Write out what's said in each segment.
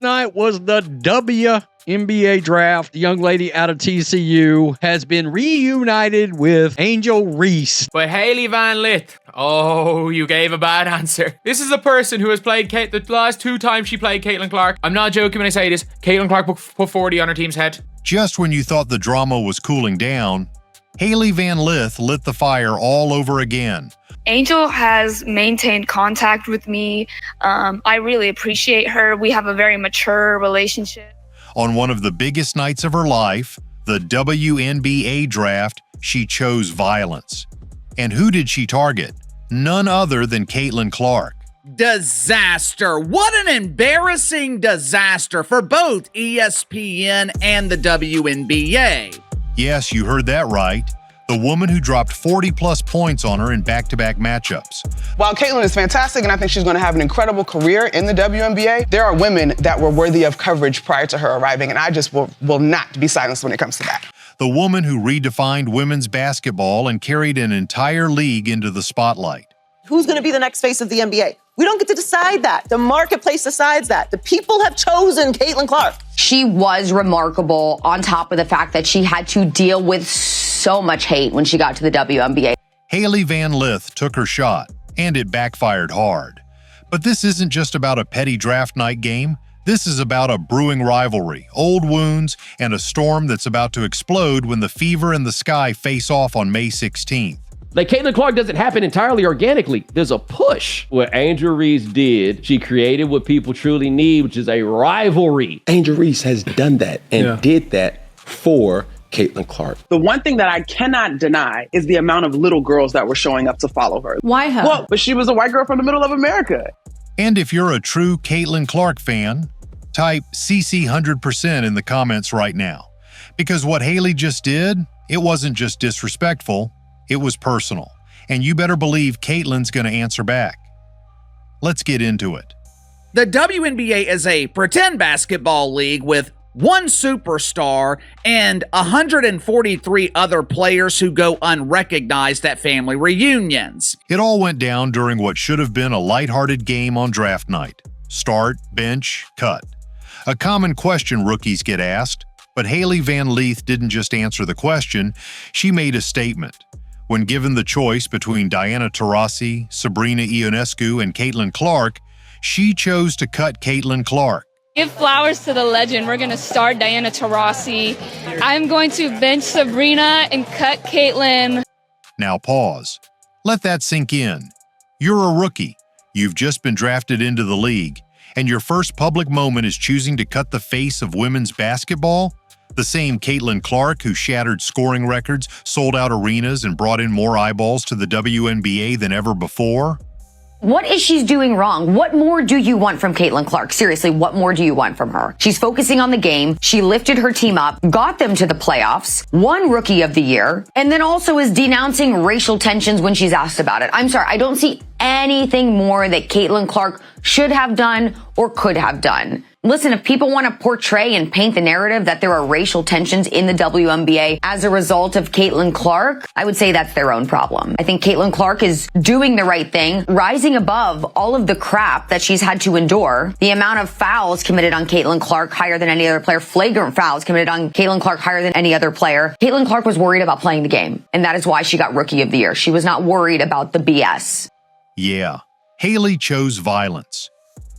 Night was the WNBA draft. The young lady out of TCU has been reunited with Angel Reese. But Hailey Van Lith, oh, you gave a bad answer. This is a person who has played the last 2 times she played Caitlin Clark. I'm not joking when I say this. Caitlin Clark put 40 on her team's head. Just when you thought the drama was cooling down, Hailey Van Lith lit the fire all over again. Angel has maintained contact with me. I really appreciate her. We have a very mature relationship. On one of the biggest nights of her life, the WNBA draft, she chose violence. And who did she target? None other than Caitlin Clark. Disaster. What an embarrassing disaster for both ESPN and the WNBA. Yes, you heard that right. The woman who dropped 40-plus points on her in back-to-back matchups. While Caitlin is fantastic, and I think she's going to have an incredible career in the WNBA, there are women that were worthy of coverage prior to her arriving, and I just will not be silenced when it comes to that. The woman who redefined women's basketball and carried an entire league into the spotlight. Who's going to be the next face of the NBA? We don't get to decide that. The marketplace decides that. The people have chosen Caitlin Clark. She was remarkable on top of the fact that she had to deal with so much hate when she got to the WNBA. Hailey Van Lith took her shot, and it backfired hard. But this isn't just about a petty draft night game. This is about a brewing rivalry, old wounds, and a storm that's about to explode when the Fever and the Sky face off on May 16th. Like, Caitlin Clark doesn't happen entirely organically. There's a push. What Angel Reese did, she created what people truly need, which is a rivalry. Angel Reese has done that and did that for Caitlin Clark. The one thing that I cannot deny is the amount of little girls that were showing up to follow her. Why her? Well, but she was a white girl from the middle of America. And if you're a true Caitlin Clark fan, type CC 100% in the comments right now. Because what Hailey just did, it wasn't just disrespectful. It was personal, and you better believe Caitlin's going to answer back. Let's get into it. The WNBA is a pretend basketball league with one superstar and 143 other players who go unrecognized at family reunions. It all went down during what should have been a lighthearted game on draft night. Start, bench, cut. A common question rookies get asked, but Hailey Van Lith didn't just answer the question, she made a statement. When given the choice between Diana Taurasi, Sabrina Ionescu, and Caitlin Clark, she chose to cut Caitlin Clark. Give flowers to the legend. We're going to start Diana Taurasi. I'm going to bench Sabrina and cut Caitlin. Now pause. Let that sink in. You're a rookie. You've just been drafted into the league, and your first public moment is choosing to cut the face of women's basketball? The same Caitlin Clark who shattered scoring records, sold out arenas, and brought in more eyeballs to the WNBA than ever before? What is she doing wrong? What more do you want from Caitlin Clark? Seriously, what more do you want from her? She's focusing on the game. She lifted her team up, got them to the playoffs, won Rookie of the Year, and then also is denouncing racial tensions when she's asked about it. I'm sorry, I don't see anything more that Caitlin Clark should have done or could have done. Listen, if people want to portray and paint the narrative that there are racial tensions in the WNBA as a result of Caitlin Clark, I would say that's their own problem. I think Caitlin Clark is doing the right thing, rising above all of the crap that she's had to endure. The amount of fouls committed on Caitlin Clark higher than any other player, flagrant fouls committed on Caitlin Clark higher than any other player. Caitlin Clark was worried about playing the game, and that is why she got Rookie of the Year. She was not worried about the BS. Yeah, Hailey chose violence.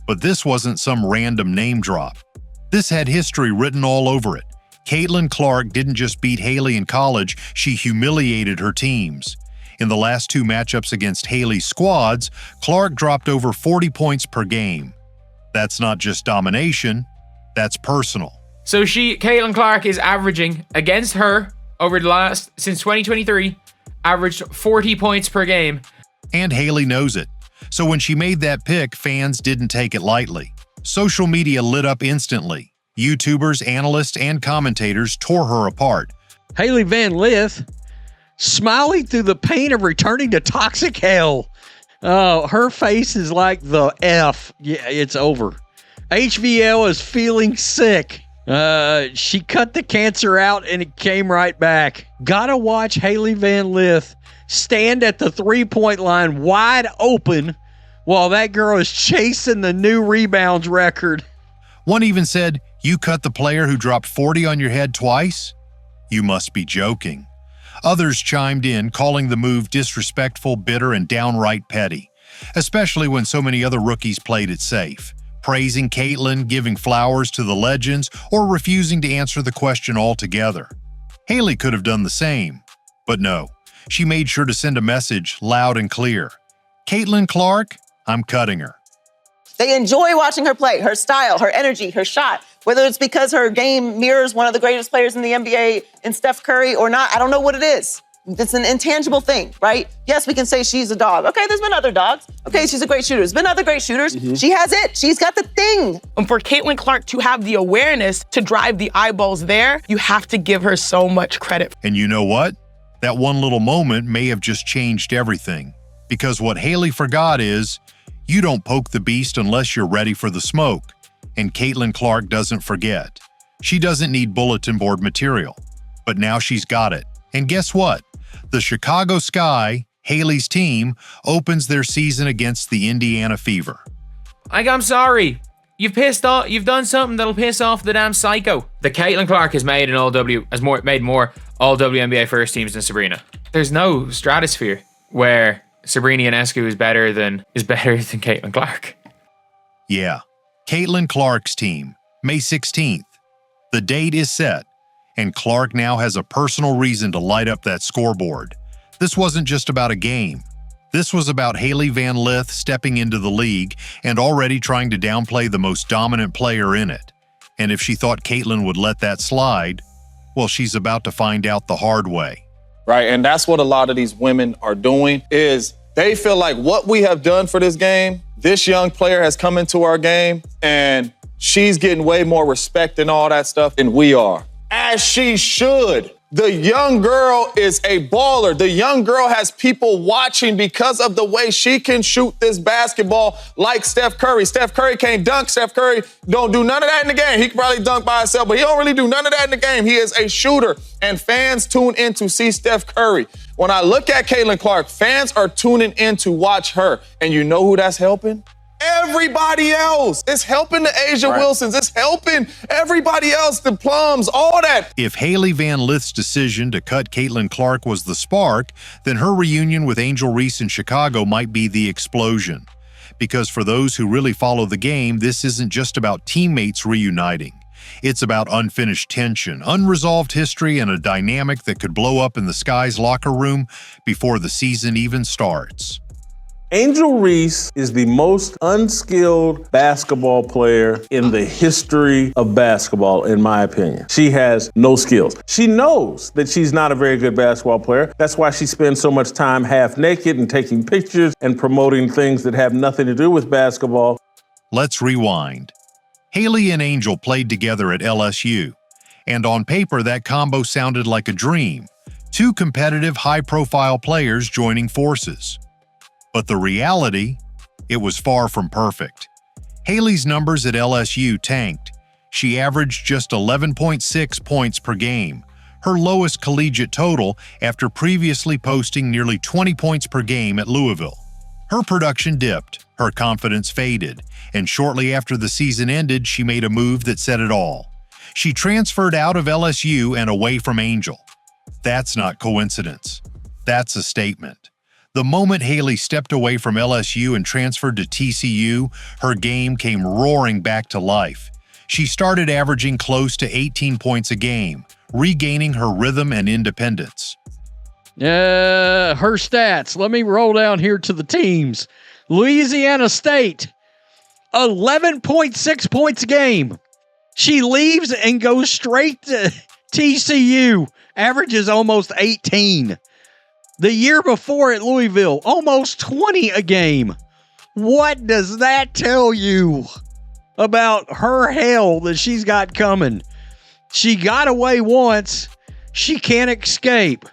But this wasn't some random name drop. This had history written all over it. Caitlin Clark didn't just beat Hailey in college, she humiliated her teams. In the last 2 matchups against Hailey's squads, Clark dropped over 40 points per game. That's not just domination, that's personal. So Caitlin Clark is averaging against her over the since 2023, averaged 40 points per game. And Hailey knows it. So when she made that pick, fans didn't take it lightly. Social media lit up instantly. YouTubers, analysts, and commentators tore her apart. Hailey Van Lith, smiling through the pain of returning to toxic hell. Oh, her face is like the F. Yeah, it's over. HVL is feeling sick. She cut the cancer out and it came right back. Gotta watch Hailey Van Lith stand at the 3-point line wide open while that girl is chasing the new rebounds record. One even said, "You cut the player who dropped 40 on your head twice? You must be joking." Others chimed in, calling the move disrespectful, bitter, and downright petty, especially when so many other rookies played it safe, praising Caitlyn, giving flowers to the legends, or refusing to answer the question altogether. Hailey could have done the same, but no, she made sure to send a message loud and clear. Caitlyn Clark, I'm cutting her. They enjoy watching her play, her style, her energy, her shot. Whether it's because her game mirrors one of the greatest players in the NBA in Steph Curry or not, I don't know what it is. It's an intangible thing, right? Yes, we can say she's a dog. Okay, there's been other dogs. Okay, she's a great shooter. There's been other great shooters. She has it. She's got the thing. And for Caitlyn Clark to have the awareness to drive the eyeballs there, you have to give her so much credit. And you know what? That one little moment may have just changed everything. Because what Hailey forgot is, you don't poke the beast unless you're ready for the smoke. And Caitlyn Clark doesn't forget. She doesn't need bulletin board material. But now she's got it. And guess what? The Chicago Sky, Hailey's team, opens their season against the Indiana Fever. I'm sorry. You've done something that'll piss off the damn psycho. The Caitlyn Clark has made made more all WNBA first teams than Sabrina. There's no stratosphere where Sabrina Ionescu is better than Caitlyn Clark. Yeah, Caitlyn Clark's team, May 16th. The date is set, and Clark now has a personal reason to light up that scoreboard. This wasn't just about a game. This was about Hailey Van Lith stepping into the league and already trying to downplay the most dominant player in it. And if she thought Caitlyn would let that slide, well, she's about to find out the hard way. Right, and that's what a lot of these women are doing, is they feel like what we have done for this game, this young player has come into our game, and she's getting way more respect and all that stuff than we are. As she should. The young girl is a baller. The young girl has people watching because of the way she can shoot this basketball like Steph Curry. Steph Curry can't dunk. Steph Curry don't do none of that in the game. He can probably dunk by himself, but he don't really do none of that in the game. He is a shooter, and fans tune in to see Steph Curry. When I look at Caitlyn Clark, fans are tuning in to watch her. And you know who that's helping? Everybody else. It's helping the Asia Wilsons. It's helping everybody else, the Plums, all that. If Hailey Van Lith's decision to cut Caitlyn Clark was the spark, then her reunion with Angel Reese in Chicago might be the explosion. Because for those who really follow the game, this isn't just about teammates reuniting. It's about unfinished tension, unresolved history, and a dynamic that could blow up in the Sky's locker room before the season even starts. Angel Reese is the most unskilled basketball player in the history of basketball, in my opinion. She has no skills. She knows that she's not a very good basketball player. That's why she spends so much time half naked and taking pictures and promoting things that have nothing to do with basketball. Let's rewind. Hailey and Angel played together at LSU, and on paper that combo sounded like a dream. Two competitive, high-profile players joining forces. But the reality, it was far from perfect. Hailey's numbers at LSU tanked. She averaged just 11.6 points per game, her lowest collegiate total after previously posting nearly 20 points per game at Louisville. Her production dipped, her confidence faded, and shortly after the season ended, she made a move that said it all. She transferred out of LSU and away from Angel. That's not coincidence. That's a statement. The moment Hailey stepped away from LSU and transferred to TCU, her game came roaring back to life. She started averaging close to 18 points a game, regaining her rhythm and independence. Her stats. Let me roll down here to the teams. Louisiana State, 11.6 points a game. She leaves and goes straight to TCU, averages almost 18. The year before at Louisville, almost 20 a game. What does that tell you about her hell that she's got coming? She got away once. She can't escape.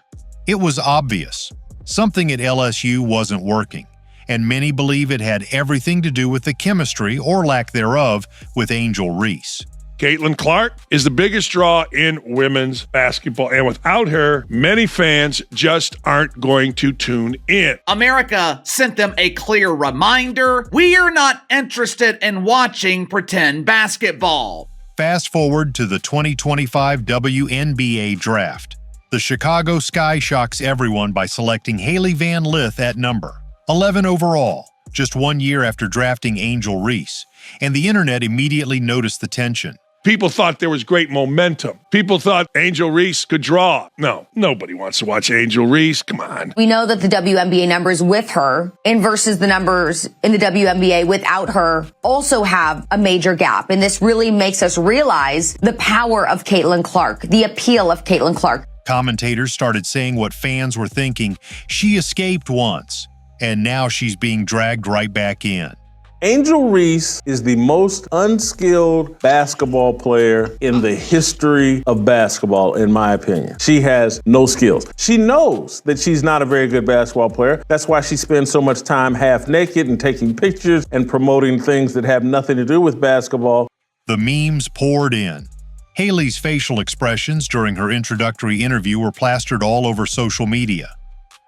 It was obvious. Something at LSU wasn't working, and many believe it had everything to do with the chemistry, or lack thereof, with Angel Reese. Caitlin Clark is the biggest draw in women's basketball, and without her, many fans just aren't going to tune in. America sent them a clear reminder: we are not interested in watching pretend basketball. Fast forward to the 2025 WNBA draft. The Chicago Sky shocks everyone by selecting Hailey Van Lith at number 11 overall, just 1 year after drafting Angel Reese, and the internet immediately noticed the tension. People thought there was great momentum. People thought Angel Reese could draw. No, nobody wants to watch Angel Reese. Come on. We know that the WNBA numbers with her and versus the numbers in the WNBA without her also have a major gap. And this really makes us realize the power of Caitlin Clark, the appeal of Caitlin Clark. Commentators started saying what fans were thinking: she escaped once, and now she's being dragged right back in. Angel Reese is the most unskilled basketball player in the history of basketball, in my opinion. She has no skills. She knows that she's not a very good basketball player. That's why she spends so much time half naked and taking pictures and promoting things that have nothing to do with basketball. The memes poured in. Hailey's facial expressions during her introductory interview were plastered all over social media.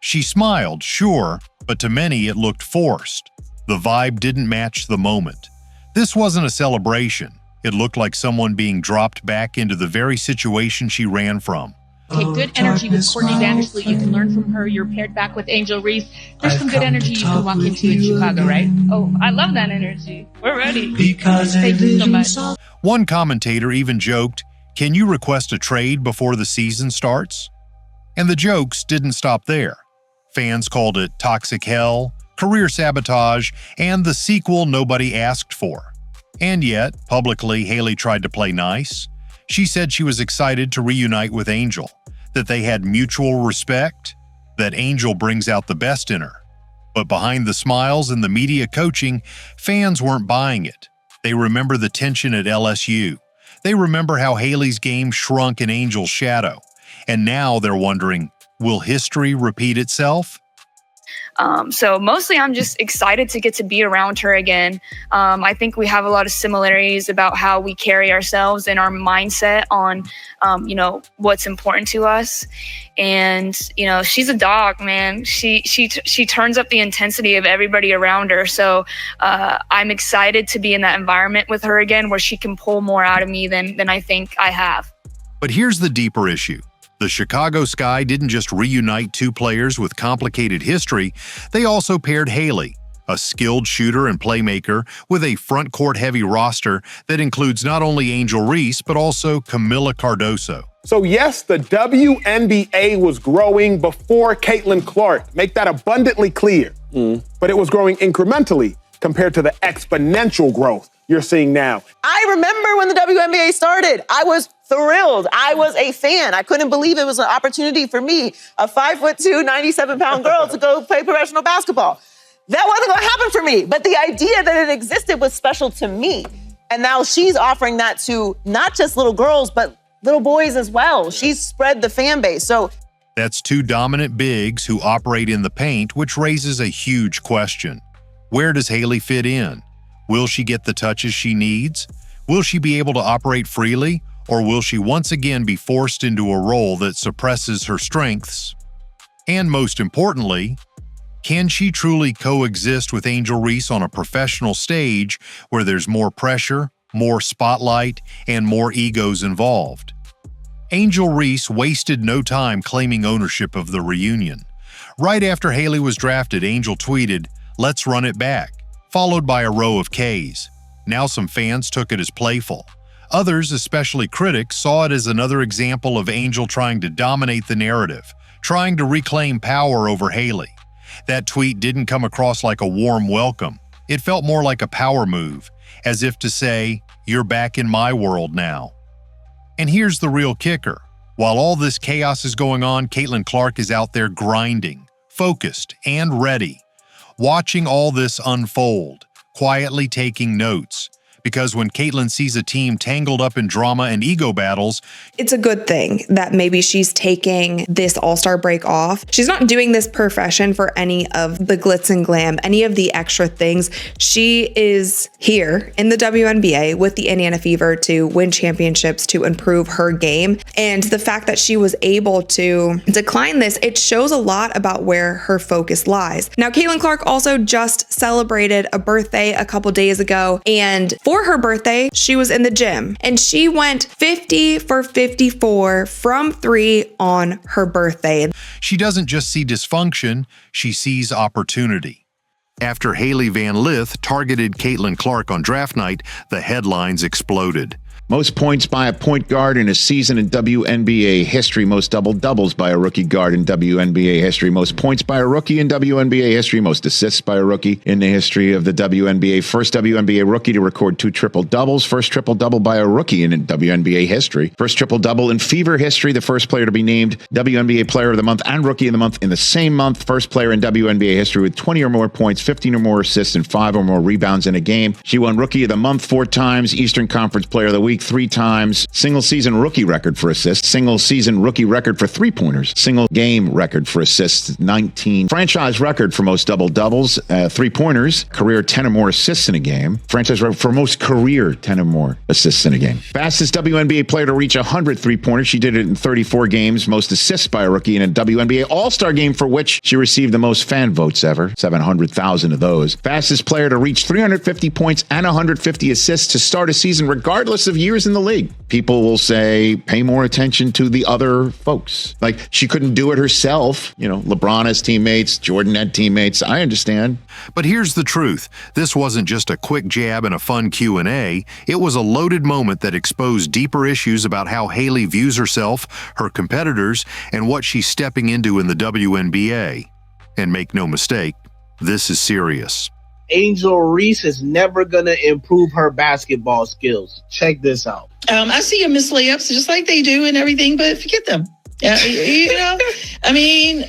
She smiled, sure, but to many it looked forced. The vibe didn't match the moment. This wasn't a celebration. It looked like someone being dropped back into the very situation she ran from. Okay, good energy with Courtney Vandersloot. You can learn from her. You're paired back with Angel Reese. There's some good energy you can walk into in Chicago, right? Oh, I love that energy. We're ready. Thank you so much. One commentator even joked, "Can you request a trade before the season starts?" And the jokes didn't stop there. Fans called it toxic hell, career sabotage, and the sequel nobody asked for. And yet, publicly, Hailey tried to play nice. She said she was excited to reunite with Angel, that they had mutual respect, that Angel brings out the best in her. But behind the smiles and the media coaching, fans weren't buying it. They remember the tension at LSU. They remember how Hailey's game shrunk in Angel's shadow. And now they're wondering, will history repeat itself? So mostly I'm just excited to get to be around her again. I think we have a lot of similarities about how we carry ourselves and our mindset on, what's important to us. And, she's a dog, man. She turns up the intensity of everybody around her. So I'm excited to be in that environment with her again, where she can pull more out of me than I think I have. But here's the deeper issue. The Chicago Sky didn't just reunite two players with complicated history, they also paired Hailey, a skilled shooter and playmaker, with a front-court heavy roster that includes not only Angel Reese, but also Camila Cardoso. So yes, the WNBA was growing before Caitlin Clark. Make that abundantly clear. But it was growing incrementally compared to the exponential growth you're seeing now. I remember when the WNBA started. I was thrilled. I was a fan. I couldn't believe it was an opportunity for me, a 5'2", 97-pound girl, to go play professional basketball. That wasn't going to happen for me, but the idea that it existed was special to me. And now she's offering that to not just little girls, but little boys as well. She's spread the fan base. So that's two dominant bigs who operate in the paint, which raises a huge question. Where does Hailey fit in? Will she get the touches she needs? Will she be able to operate freely? Or will she once again be forced into a role that suppresses her strengths? And most importantly, can she truly coexist with Angel Reese on a professional stage where there's more pressure, more spotlight, and more egos involved? Angel Reese wasted no time claiming ownership of the reunion. Right after Hailey was drafted, Angel tweeted, "Let's run it back," followed by a row of Ks. Now some fans took it as playful. Others, especially critics, saw it as another example of Angel trying to dominate the narrative, trying to reclaim power over Hailey. That tweet didn't come across like a warm welcome. It felt more like a power move, as if to say, "You're back in my world now." And here's the real kicker. While all this chaos is going on, Caitlin Clark is out there grinding, focused, and ready, watching all this unfold, quietly taking notes, because when Caitlin sees a team tangled up in drama and ego battles, it's a good thing that maybe she's taking this All-Star break off. She's not doing this profession for any of the glitz and glam, any of the extra things. She is here in the WNBA with the Indiana Fever to win championships, to improve her game. And the fact that she was able to decline this, it shows a lot about where her focus lies. Now, Caitlin Clark also just celebrated a birthday a couple days ago, and for her birthday, she was in the gym and she went 50 for 54 from 3 on her birthday. she doesn't just see dysfunction, she sees opportunity. After Hailey Van Lith targeted Caitlin Clark on draft night, the headlines exploded. Most points by a point guard in a season in WNBA history. Most double-doubles by a rookie guard in WNBA history. Most points by a rookie in WNBA history. Most assists by a rookie in the history of the WNBA. First WNBA rookie to record 2 triple-doubles. First triple-double by a rookie in WNBA history. First triple-double in Fever history. The first player to be named WNBA Player of the Month and Rookie of the Month in the same month. First player in WNBA history with 20 or more points, 15 or more assists, and 5 or more rebounds in a game. She won Rookie of the Month 4 times. Eastern Conference Player of the Week 3 times, single season rookie record for assists, single season rookie record for 3-pointers, single game record for assists, 19, franchise record for most double-doubles, 3-pointers, career 10 or more assists in a game, franchise record for most career 10 or more assists in a game. Fastest WNBA player to reach 100 3-pointers. She did it in 34 games, most assists by a rookie in a WNBA All-Star game for which she received the most fan votes ever, 700,000 of those. Fastest player to reach 350 points and 150 assists to start a season regardless of years in the league. People will say, pay more attention to the other folks. Like, she couldn't do it herself. You know, LeBron has teammates, Jordan had teammates. I understand. But here's the truth. This wasn't just a quick jab and a fun Q&A. It was a loaded moment that exposed deeper issues about how Hailey views herself, her competitors, and what she's stepping into in the WNBA. And make no mistake, this is serious. Angel Reese is never going to improve her basketball skills. Check this out. I see you miss layups just like they do and everything, but forget them. You know, I mean,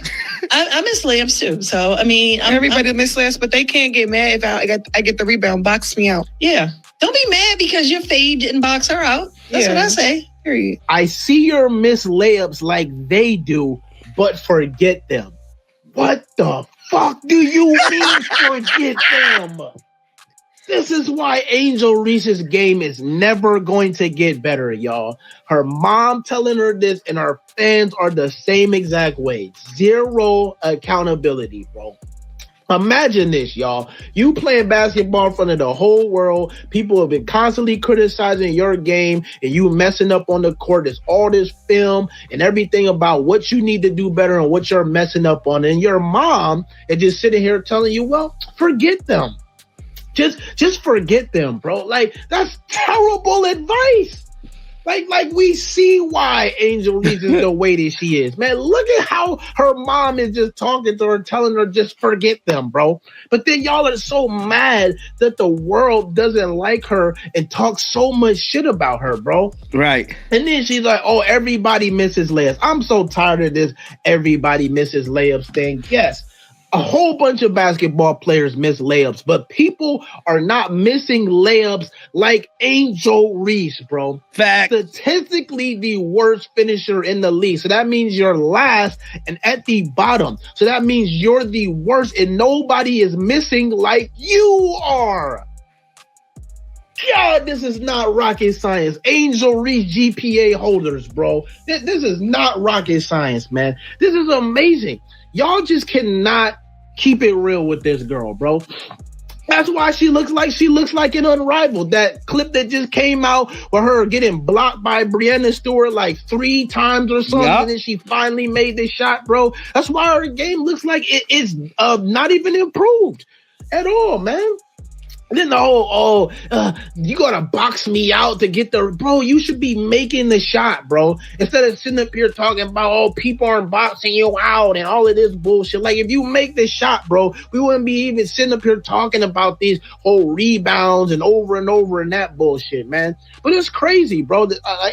I miss layups too. So, I mean, everybody miss layups, but they can't get mad if I get the rebound, box me out. Yeah. Don't be mad because your fade didn't box her out. That's what I say. Period. I see your miss layups like they do, but forget them. What the fuck do you mean forget them? This is why Angel Reese's game is never going to get better, y'all. Her mom telling her this and her fans are the same exact way. Zero accountability, bro. Imagine this, y'all. You playing basketball in front of the whole world. People have been constantly criticizing your game and you messing up on the court. There's all this film and everything about what you need to do better and what you're messing up on. And your mom is just sitting here telling you, well, forget them. Just forget them, bro. Like, that's terrible advice. Like we see why Angel Reese is the way that she is. Man, look at how her mom is just talking to her, telling her just forget them, bro. But then y'all are so mad that the world doesn't like her and talk so much shit about her, bro. Right. And then she's like, oh, everybody misses layups. I'm so tired of this everybody misses layups thing. Yes. A whole bunch of basketball players miss layups, but people are not missing layups like Angel Reese, bro. Fact. Statistically the worst finisher in the league. So that means you're last and at the bottom. So that means you're the worst and nobody is missing like you are. God, this is not rocket science. Angel Reese GPA holders, bro. This is not rocket science, man. This is amazing. Y'all just cannot keep it real with this girl, bro. That's why she looks like an unrivaled. That clip that just came out with her getting blocked by Breanna Stewart like 3 times or something, and then she finally made this shot, bro. That's why her game looks like it is not even improved at all, man. And then the whole, you gotta box me out to get the, bro, you should be making the shot, bro. Instead of sitting up here talking about, people aren't boxing you out and all of this bullshit. Like, if you make the shot, bro, we wouldn't be even sitting up here talking about these whole rebounds and over and that bullshit, man. But it's crazy, bro.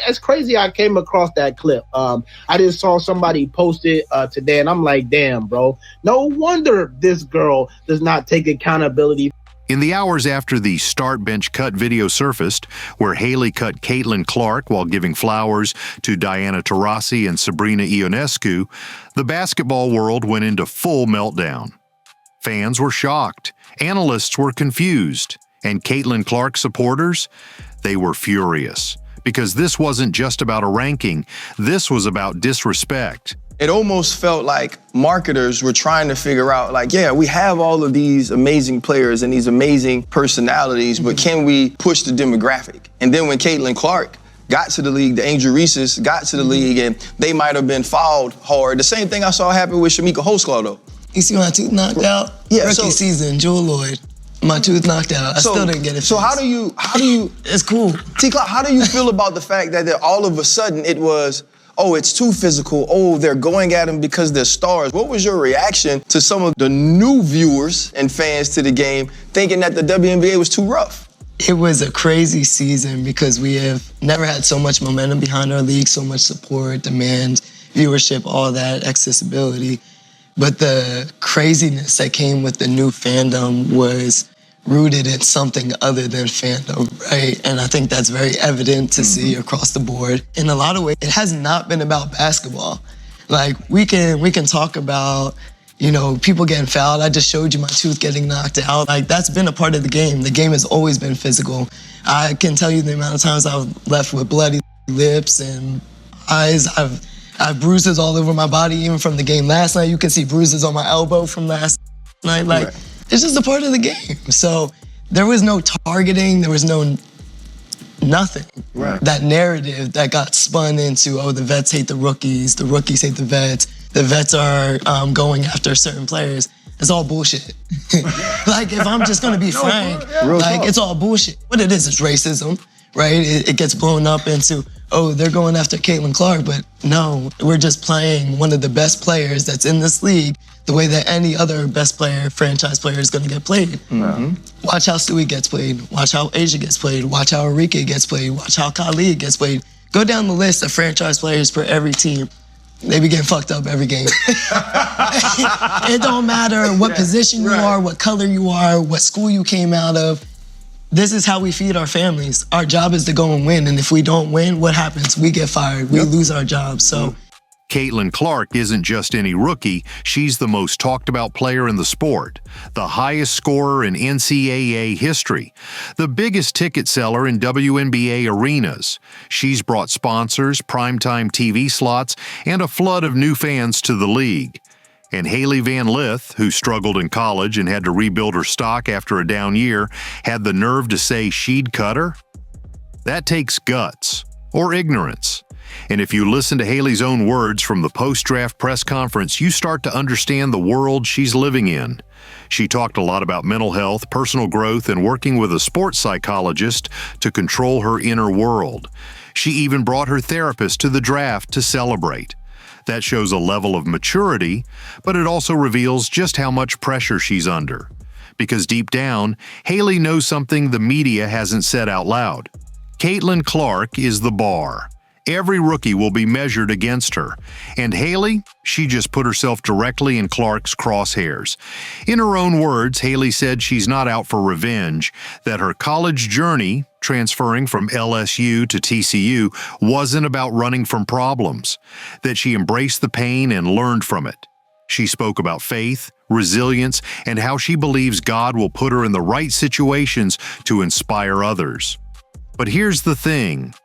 It's crazy I came across that clip. I just saw somebody post it today and I'm like, damn, bro. No wonder this girl does not take accountability. In the hours after the start bench cut video surfaced, where Hailey cut Caitlin Clark while giving flowers to Diana Taurasi and Sabrina Ionescu, the basketball world went into full meltdown. Fans were shocked, analysts were confused, and Caitlin Clark supporters, they were furious. Because this wasn't just about a ranking, this was about disrespect. It almost felt like marketers were trying to figure out, like, yeah, we have all of these amazing players and these amazing personalities, but can we push the demographic? And then when Caitlin Clark got to the league, the Angel Reeses got to the league, and they might have been fouled hard. The same thing I saw happen with Shamika Holsclaw, though. You see my tooth knocked out? Yeah, Rookie season, Jewel Lloyd. My tooth knocked out. I still didn't get it. So how do you? It's cool. T-Clark, how do you feel about the fact that all of a sudden it was, oh, it's too physical. Oh, they're going at them because they're stars. What was your reaction to some of the new viewers and fans to the game thinking that the WNBA was too rough? It was a crazy season because we have never had so much momentum behind our league, so much support, demand, viewership, all that, accessibility. But the craziness that came with the new fandom was rooted in something other than fandom, right? And I think that's very evident to see across the board. In a lot of ways, it has not been about basketball. Like, we can talk about, you know, people getting fouled. I just showed you my tooth getting knocked out. Like, that's been a part of the game. The game has always been physical. I can tell you the amount of times I've left with bloody lips and eyes. I have bruises all over my body, even from the game last night. You can see bruises on my elbow from last night. Like, it's just a part of the game. So there was no targeting. There was no nothing. Right. That narrative that got spun into, oh, the vets hate the rookies hate the vets are going after certain players. It's all bullshit. Like, if I'm just gonna be frank, like, it's all bullshit. What it is racism, right? It gets blown up into, oh, they're going after Caitlin Clark, but no, we're just playing one of the best players that's in this league the way that any other best player, franchise player is gonna get played. Mm-hmm. Watch how Stewie gets played, watch how Asia gets played, watch how Enrique gets played, watch how Khalid gets played. Go down the list of franchise players for every team. They be getting fucked up every game. It don't matter what position you are, what color you are, what school you came out of. This is how we feed our families. Our job is to go and win, and if we don't win, what happens? We get fired, we lose our jobs, so. Caitlin Clark isn't just any rookie, she's the most talked about player in the sport, the highest scorer in NCAA history, the biggest ticket seller in WNBA arenas. She's brought sponsors, primetime TV slots, and a flood of new fans to the league. And Hailey Van Lith, who struggled in college and had to rebuild her stock after a down year, had the nerve to say she'd cut her? That takes guts, or ignorance. And if you listen to Hailey's own words from the post-draft press conference, you start to understand the world she's living in. She talked a lot about mental health, personal growth, and working with a sports psychologist to control her inner world. She even brought her therapist to the draft to celebrate. That shows a level of maturity, but it also reveals just how much pressure she's under. Because deep down, Hailey knows something the media hasn't said out loud. Caitlin Clark is the bar. Every rookie will be measured against her. And Hailey, she just put herself directly in Clark's crosshairs. In her own words, Hailey said she's not out for revenge, that her college journey, transferring from LSU to TCU, wasn't about running from problems, that she embraced the pain and learned from it. She spoke about faith, resilience, and how she believes God will put her in the right situations to inspire others. But here's the thing.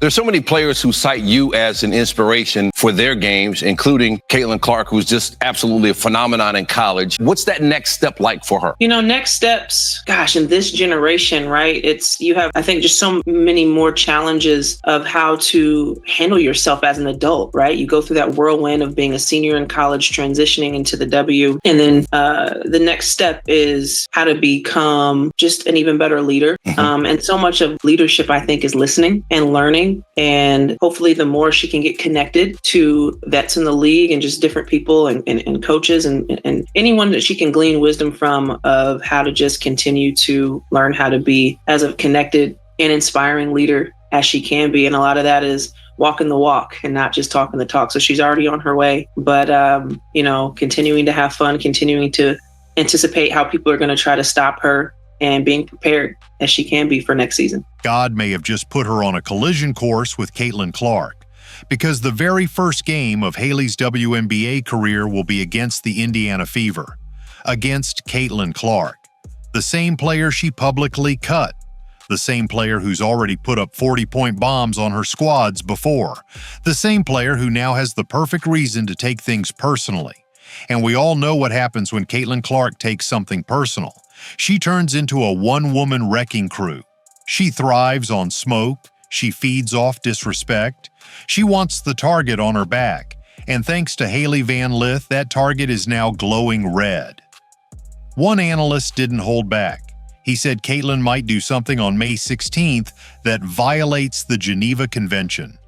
There's so many players who cite you as an inspiration for their games, including Caitlin Clark, who's just absolutely a phenomenon in college. What's that next step like for her? You know, next steps, gosh, in this generation, right? You have, I think, just so many more challenges of how to handle yourself as an adult, right? You go through that whirlwind of being a senior in college, transitioning into the W. And then the next step is how to become just an even better leader. And so much of leadership, I think, is listening and learning. And hopefully the more she can get connected to vets in the league and just different people and coaches and anyone that she can glean wisdom from of how to just continue to learn how to be as a connected and inspiring leader as she can be. And a lot of that is walking the walk and not just talking the talk. So she's already on her way, but, continuing to have fun, continuing to anticipate how people are going to try to stop her and being prepared as she can be for next season. God may have just put her on a collision course with Caitlin Clark, because the very first game of Hailey's WNBA career will be against the Indiana Fever, against Caitlin Clark, the same player she publicly cut, the same player who's already put up 40-point bombs on her squads before, the same player who now has the perfect reason to take things personally. And we all know what happens when Caitlin Clark takes something personal. She turns into a one-woman wrecking crew. She thrives on smoke. She feeds off disrespect. She wants the target on her back. And thanks to Hailey Van Lith, that target is now glowing red. One analyst didn't hold back. He said Caitlin might do something on May 16th that violates the Geneva Convention.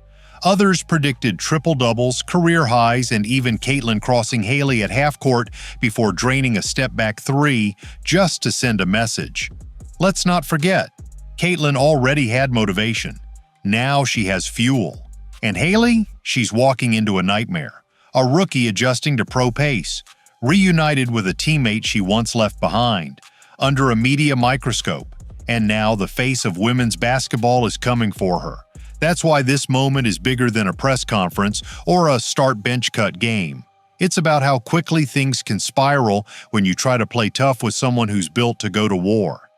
Others predicted triple-doubles, career highs, and even Caitlin crossing Hailey at half-court before draining a step-back three just to send a message. Let's not forget, Caitlin already had motivation. Now she has fuel. And Hailey? She's walking into a nightmare. A rookie adjusting to pro pace, reunited with a teammate she once left behind, under a media microscope. And now the face of women's basketball is coming for her. That's why this moment is bigger than a press conference or a start bench cut game. It's about how quickly things can spiral when you try to play tough with someone who's built to go to war.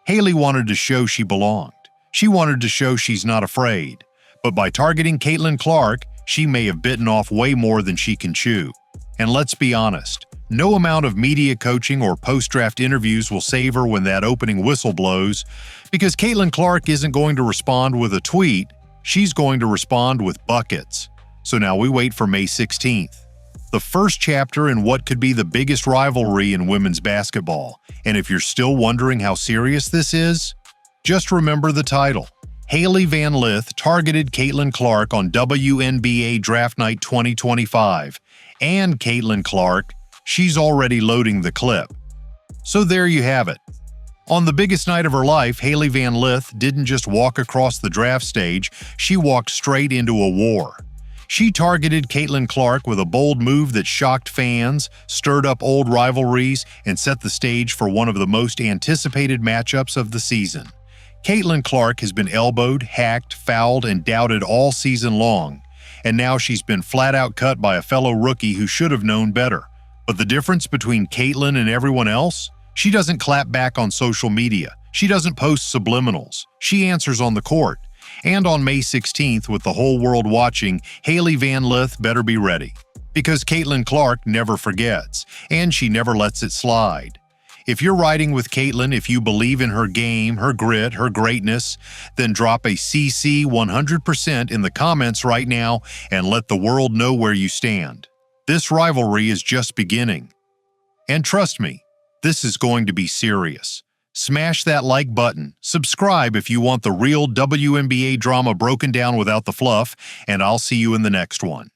Hailey wanted to show she belonged. She wanted to show she's not afraid. But by targeting Caitlin Clark, she may have bitten off way more than she can chew. And let's be honest, no amount of media coaching or post-draft interviews will save her when that opening whistle blows, because Caitlin Clark isn't going to respond with a tweet. She's going to respond with buckets. So now we wait for May 16th, the first chapter in what could be the biggest rivalry in women's basketball. And if you're still wondering how serious this is, just remember the title. Hailey Van Lith targeted Caitlin Clark on WNBA Draft Night 2025. And Caitlin Clark, she's already loading the clip. So there you have it. On the biggest night of her life, Hailey Van Lith didn't just walk across the draft stage, she walked straight into a war. She targeted Caitlin Clark with a bold move that shocked fans, stirred up old rivalries, and set the stage for one of the most anticipated matchups of the season. Caitlin Clark has been elbowed, hacked, fouled, and doubted all season long, and now she's been flat-out cut by a fellow rookie who should have known better. But the difference between Caitlin and everyone else? She doesn't clap back on social media. She doesn't post subliminals. She answers on the court. And on May 16th, with the whole world watching, Hailey Van Lith better be ready. Because Caitlin Clark never forgets, and she never lets it slide. If you're riding with Caitlin, if you believe in her game, her grit, her greatness, then drop a CC 100% in the comments right now and let the world know where you stand. This rivalry is just beginning. And trust me, this is going to be serious. Smash that like button, subscribe if you want the real WNBA drama broken down without the fluff, and I'll see you in the next one.